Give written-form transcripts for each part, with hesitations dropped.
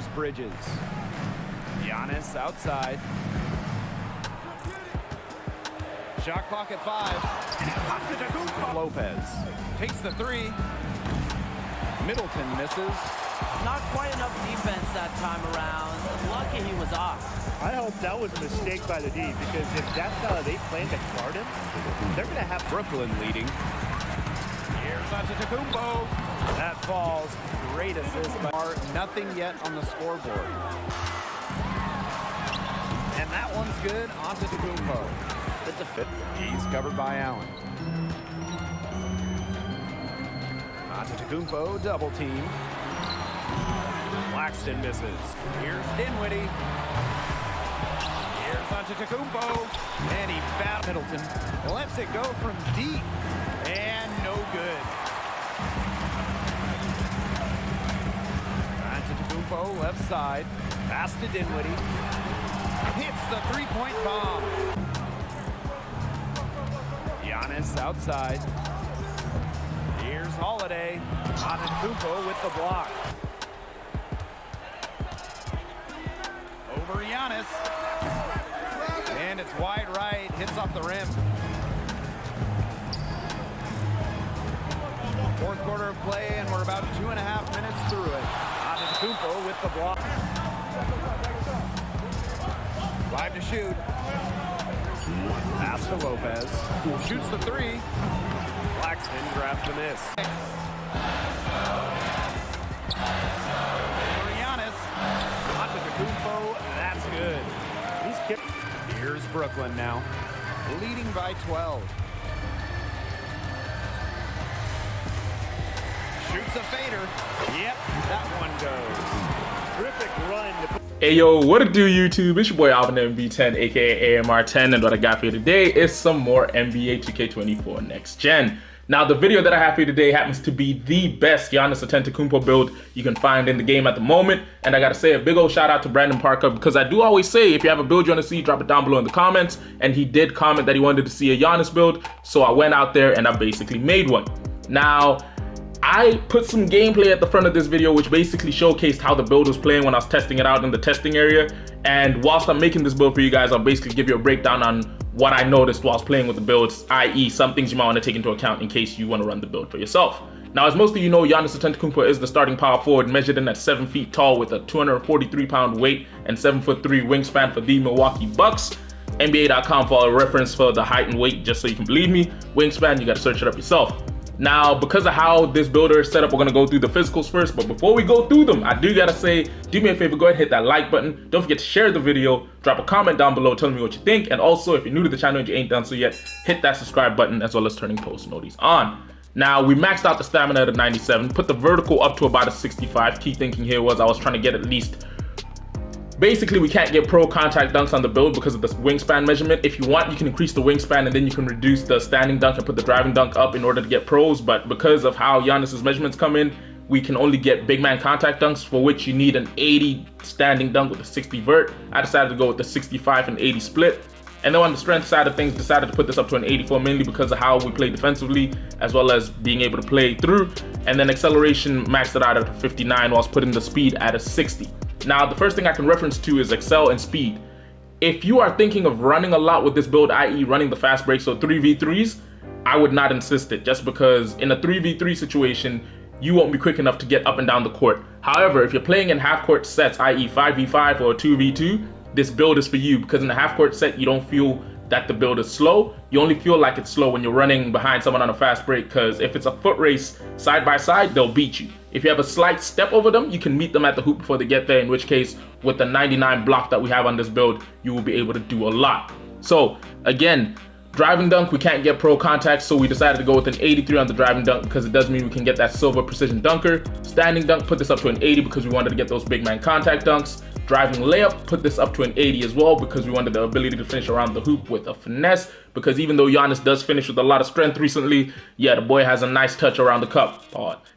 Here's Bridges. Giannis outside. Shot clock at 5. Lopez takes the 3. Middleton misses. Not quite enough defense that time around. Lucky he was off. I hope that was a mistake by the D, because if that's how they plan to guard him, they're going to have Brooklyn leading. Here's Antetokounmpo. That falls. Great assist by nothing yet on the scoreboard. And that one's good. Antetokounmpo. It's a fit. He's covered by Allen. Antetokounmpo double team. Claxton misses. Here's Dinwiddie. Here's Antetokounmpo. And he fouled Middleton. Lets it go from deep. And no good. Antetokounmpo left side. Pass to Dinwiddie. Hits the three-point bomb. Giannis outside. Here's Holiday. Antetokounmpo with the block. Over Giannis. And it's wide right. Hits off the rim. Fourth quarter of play, and we're about 2.5 minutes through it. Antetokounmpo with the block. 5 to shoot. Pass to Lopez. Shoots the 3. Claxton grabs the miss. For Giannis. Antetokounmpo, that's good. Here's Brooklyn now, leading by 12. Shoots a fader. Yep, that one goes. terrific run. Hey yo, what it do YouTube? It's your boy Alvin MB10 aka AMR10, and what I got for you today is some more NBA 2K24 Next Gen. Now the video that I have for you today happens to be the best Giannis Antetokounmpo build you can find in the game at the moment, and I gotta say a big old shout out to Brandon Parker, because I do always say if you have a build you want to see, drop it down below in the comments, and he did comment that he wanted to see a Giannis build, so I went out there and I basically made one. Now I put some gameplay at the front of this video which basically showcased how the build was playing when I was testing it out in the testing area, and whilst I'm making this build for you guys, I'll basically give you a breakdown on what I noticed whilst playing with the builds, i.e. some things you might want to take into account in case you want to run the build for yourself. Now, as most of you know, Giannis Antetokounmpo is the starting power forward, measured in at 7 feet tall with a 243-pound weight and 7'3" wingspan for the Milwaukee Bucks. NBA.com for a reference for the height and weight, just so you can believe me. Wingspan, you got to search it up yourself. Now, because of how this builder is set up, we're going to go through the physicals first, but before we go through them, I do got to say, do me a favor, go ahead and hit that like button. Don't forget to share the video, drop a comment down below telling me what you think, and also, if you're new to the channel and you ain't done so yet, hit that subscribe button as well as turning post notifications on. Now, we maxed out the stamina at a 97, put the vertical up to about a 65. Key thinking here was I was trying to get at least... Basically, we can't get pro contact dunks on the build because of the wingspan measurement. If you want, you can increase the wingspan and then you can reduce the standing dunk and put the driving dunk up in order to get pros. But because of how Giannis's measurements come in, we can only get big man contact dunks, for which you need an 80 standing dunk with a 60 vert. I decided to go with the 65 and 80 split. And then on the strength side of things, decided to put this up to an 84, mainly because of how we play defensively, as well as being able to play through. And then acceleration maxed it out at a 59, whilst putting the speed at a 60. Now, the first thing I can reference to is excel and speed. If you are thinking of running a lot with this build, i.e. running the fast break, so 3v3s, I would not insist it, just because in a 3v3 situation, you won't be quick enough to get up and down the court. However, if you're playing in half-court sets, i.e. 5v5 or 2v2, this build is for you, because in a half-court set, you don't feel that the build is slow. You only feel like it's slow when you're running behind someone on a fast break, because if it's a foot race side by side, they'll beat you. If you have a slight step over them, you can meet them at the hoop before they get there, in which case, with the 99 block that we have on this build, you will be able to do a lot. So again, driving dunk, we can't get pro contact, so we decided to go with an 83 on the driving dunk because it does mean we can get that silver precision dunker. Standing dunk, put this up to an 80 because we wanted to get those big man contact dunks. Driving layup, put this up to an 80 as well because we wanted the ability to finish around the hoop with a finesse, because even though Giannis does finish with a lot of strength recently, yeah, the boy has a nice touch around the cup.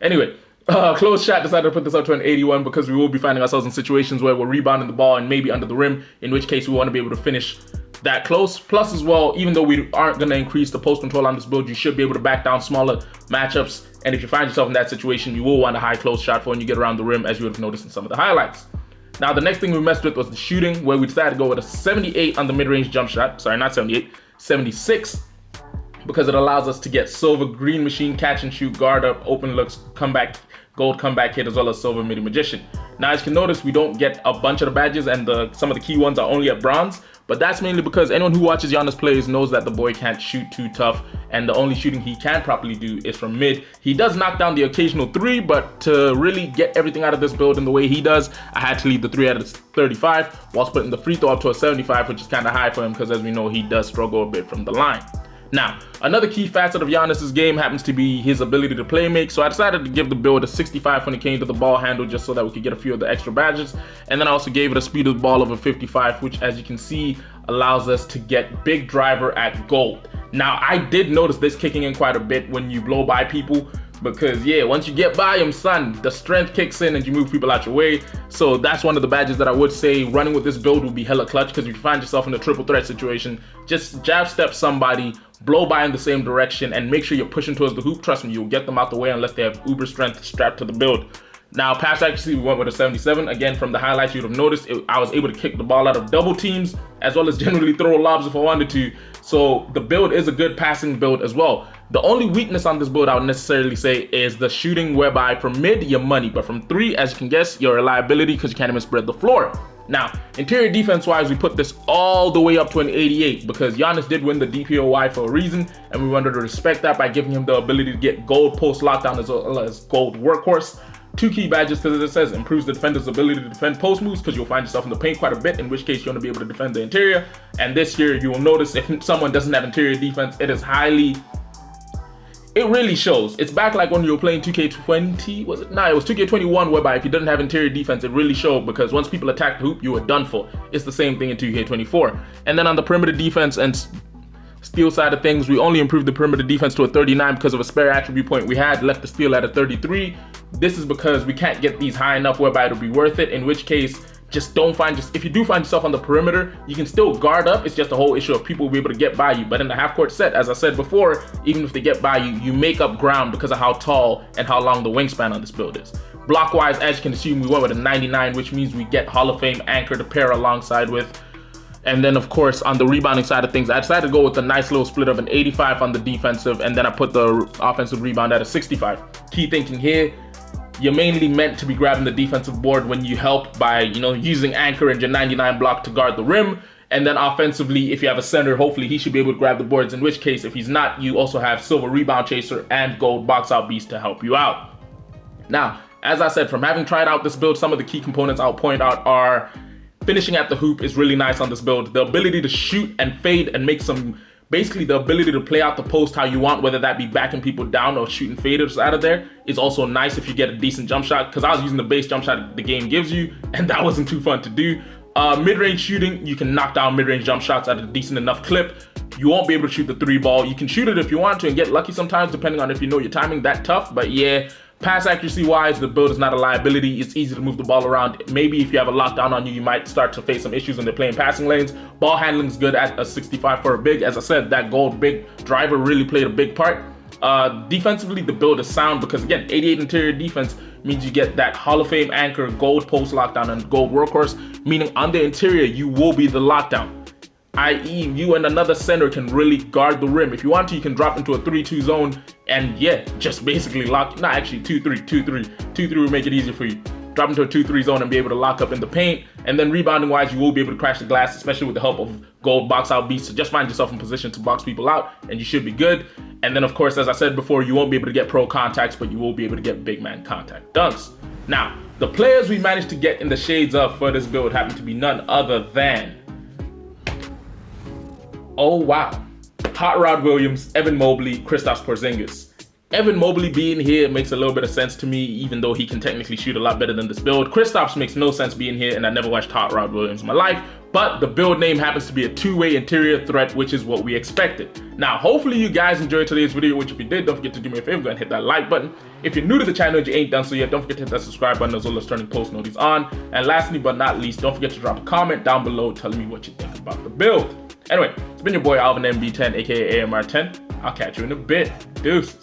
Anyway, close shot, decided to put this up to an 81 because we will be finding ourselves in situations where we're rebounding the ball and maybe under the rim, in which case we want to be able to finish that close. Plus as well, even though we aren't going to increase the post control on this build, you should be able to back down smaller matchups, and if you find yourself in that situation, you will want a high close shot for when you get around the rim, as you would have noticed in some of the highlights. Now, the next thing we messed with was the shooting, where we decided to go with a 78 on the mid-range jump shot. Sorry, not 78, 76. Because it allows us to get silver, green machine, catch and shoot, guard up, open looks, comeback, gold comeback hit, as well as silver midi magician. Now, as you can notice, we don't get a bunch of the badges, and some of the key ones are only at bronze. But that's mainly because anyone who watches Giannis plays knows that the boy can't shoot too tough, and the only shooting he can properly do is from mid. He does knock down the occasional 3, but to really get everything out of this build in the way he does, I had to leave the 3 at a 35, whilst putting the free throw up to a 75, which is kind of high for him because, as we know, he does struggle a bit from the line. Now, another key facet of Giannis's game happens to be his ability to play make, so I decided to give the build a 65 when it came to the ball handle, just so that we could get a few of the extra badges. And then I also gave it a speed of the ball of a 55, which, as you can see, allows us to get big driver at gold. Now, I did notice this kicking in quite a bit when you blow by people, because yeah, once you get by him, son, the strength kicks in and you move people out your way. So that's one of the badges that I would say running with this build would be hella clutch, because if you find yourself in a triple threat situation, just jab step somebody, blow by in the same direction, and make sure you're pushing towards the hoop. Trust me, you'll get them out the way unless they have uber strength strapped to the build. Now, pass accuracy, we went with a 77. Again, from the highlights, you'd have noticed I was able to kick the ball out of double teams, as well as generally throw lobs if I wanted to. So the build is a good passing build as well. The only weakness on this build I would necessarily say is the shooting, whereby from mid, you're money, but from 3, as you can guess, you're a liability because you can't even spread the floor. Now, interior defense-wise, we put this all the way up to an 88 because Giannis did win the DPOY for a reason, and we wanted to respect that by giving him the ability to get gold post lockdown as well as gold workhorse. 2 key badges, because as it says, improves the defender's ability to defend post moves, because you'll find yourself in the paint quite a bit, in which case you want to be able to defend the interior. And this here, you will notice if someone doesn't have interior defense, it really shows. It's back like when you were playing 2K20, was it? Nah, it was 2K21, whereby if you didn't have interior defense, it really showed, because once people attack the hoop, you were done for. It's the same thing in 2K24. And then on the perimeter defense and steal side of things, we only improved the perimeter defense to a 39 because of a spare attribute point we had, left the steal at a 33. This is because we can't get these high enough whereby it'll be worth it, in which case, if you do find yourself on the perimeter, you can still guard up. It's just a whole issue of people will be able to get by you. But in the half-court set, as I said before, even if they get by you, you make up ground because of how tall and how long the wingspan on this build is. Block-wise, as you can assume, we went with a 99, which means we get Hall of Fame Anchor to pair alongside with. And then, of course, on the rebounding side of things, I decided to go with a nice little split of an 85 on the defensive, and then I put the offensive rebound at a 65. Key thinking here, you're mainly meant to be grabbing the defensive board when you help by, using Anchor and your 99 block to guard the rim. And then offensively, if you have a center, hopefully he should be able to grab the boards, in which case, if he's not, you also have silver rebound chaser and gold box out beast to help you out. Now, as I said, from having tried out this build, some of the key components I'll point out are finishing at the hoop is really nice on this build. The ability to shoot and fade and make basically the ability to play out the post how you want, whether that be backing people down or shooting faders out of there, is also nice if you get a decent jump shot, because I was using the base jump shot the game gives you, and that wasn't too fun to do. Mid-range shooting, you can knock down mid-range jump shots at a decent enough clip. You won't be able to shoot the 3 ball. You can shoot it if you want to and get lucky sometimes, depending on if you know your timing that tough, but yeah. Pass accuracy wise, the build is not a liability. It's easy to move the ball around. Maybe if you have a lockdown on you, you might start to face some issues when they're playing passing lanes. Ball handling is good at a 65 for a big. As I said, that gold big driver really played a big part. Defensively, the build is sound because, again, 88 interior defense means you get that Hall of Fame Anchor, gold post lockdown, and gold workhorse, meaning on the interior, you will be the lockdown. I.e., you and another center can really guard the rim. If you want to, you can drop into a 3-2 zone and just basically lock, not actually 2-3, 2-3. 2-3 will make it easier for you. Drop into a 2-3 zone and be able to lock up in the paint. And then rebounding wise, you will be able to crash the glass, especially with the help of gold box out beats. So just find yourself in position to box people out and you should be good. And then of course, as I said before, you won't be able to get pro contacts, but you will be able to get big man contact dunks. Now, the players we managed to get in the shades of for this build happen to be none other than, oh wow, Hot Rod Williams, Evan Mobley, Kristaps Porzingis. Evan Mobley being here makes a little bit of sense to me, even though he can technically shoot a lot better than this build. Kristaps makes no sense being here, and I never watched Hot Rod Williams in my life, but the build name happens to be a two-way interior threat, which is what we expected. Now, hopefully you guys enjoyed today's video, which if you did, don't forget to do me a favor and hit that like button. If you're new to the channel and you ain't done so yet, don't forget to hit that subscribe button as well as turning post notifications on. And lastly but not least, don't forget to drop a comment down below telling me what you think about the build. Anyway, it's been your boy Alvin MB10, aka AMR10. I'll catch you in a bit. Deuces.